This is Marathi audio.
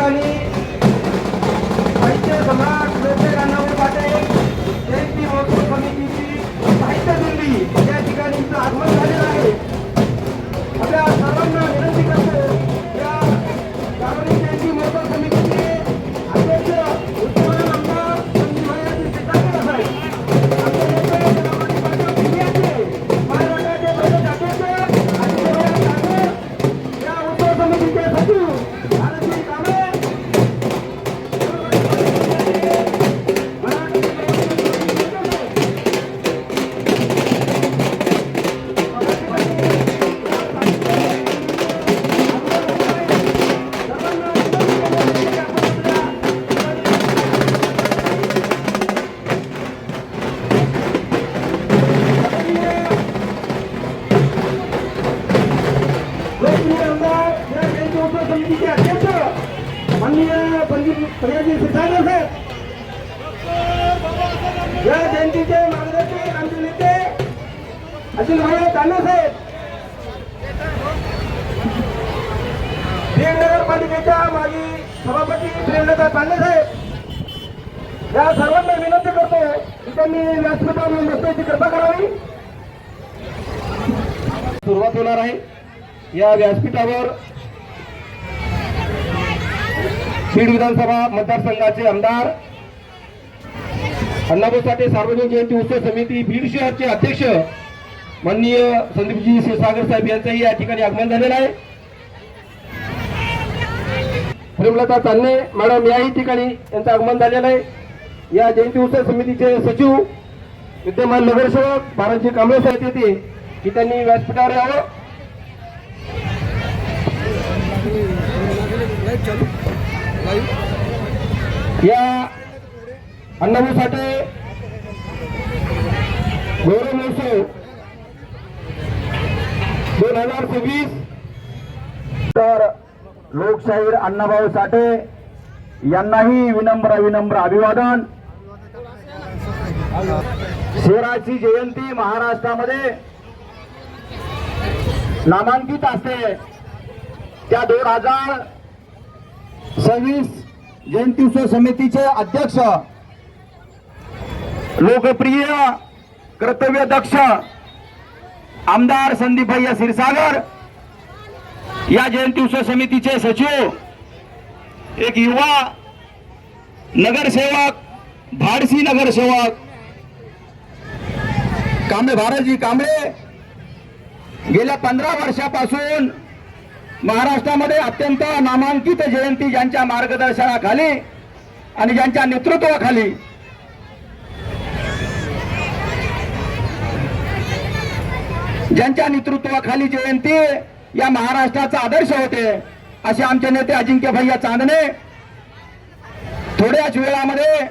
ठिकाणी साहित्य सम्राट लोकशाहीर अण्णाभाऊ पाटील जयंती महोत्सव समितीची साहित्य दिंडी या ठिकाणी आगमन झालेलं आहे। आपल्या सर्वांना विनंती करतो, या सार्वजनिक जयंती महोत्सव समितीचे अध्यक्ष उस्मान आमदार संजय शिरसागर साहेब, या उत्सव समितीचे सचिव भारती कांबळे, समितीचे अध्यक्ष माननीय पंडित सयाजी शिरसागर साहेब, या जयंतीचे मार्गदर्शक आमचे नेते अजितभाई तांबे साहेब, बीड नगरपालिकेच्या माजी सभापती प्रेमलता तांबे साहेब, या सर्वांना विनंती करतो की त्यांनी व्यासपीठावर बसण्याची कृपा करावी। सुरुवात होणार आहे। या व्यासपीठावर बीड विधानसभा मतदारसंघाचे आमदार अण्णाभाऊ साठे सार्वजनिक जयंती उत्सव समिती बीड शहरचे अध्यक्ष माननीय संदीपजी क्षीरसागर साहेब यांचंही या ठिकाणी आगमन झालेलं आहे। प्रेमलता तान्हे मॅडम याही ठिकाणी यांचं आगमन झालेलं आहे। या जयंती उत्सव समितीचे सचिव विद्यमान नगरसेवक भारतजी कांबळे साहेब येते की त्यांनी व्यासपीठावर यावं। या अण्णाभाऊ साठे गौरव महोत्सव 2026 तर लोकशाहीर अण्णाभाऊ साठे यांनाही विनम्र अभिवादन। शेराची जयंती महाराष्ट्रामध्ये नामांकित असते त्या 2026 जयंती उत्सव समितीचे अध्यक्ष लोकप्रिय कर्तव्यदक्ष आमदार संदीपभाई क्षीरसागर, या जयंती उत्सव समितीचे सचिव एक युवा नगरसेवक धाडसी नगरसेवक कांबळे भारतजी कांबळे गेल्या 15 वर्षापासून महाराष्ट्रामध्ये अत्यंत नामांकित जयंती ज्यांच्या मार्गदर्शनाखाली आणि ज्यांच्या नेतृत्वाखाली जयंती या महाराष्ट्राचा आदर्श होते असे आमचे नेते अजिंक्य भैया चांदणे थोड्याच वेळामध्ये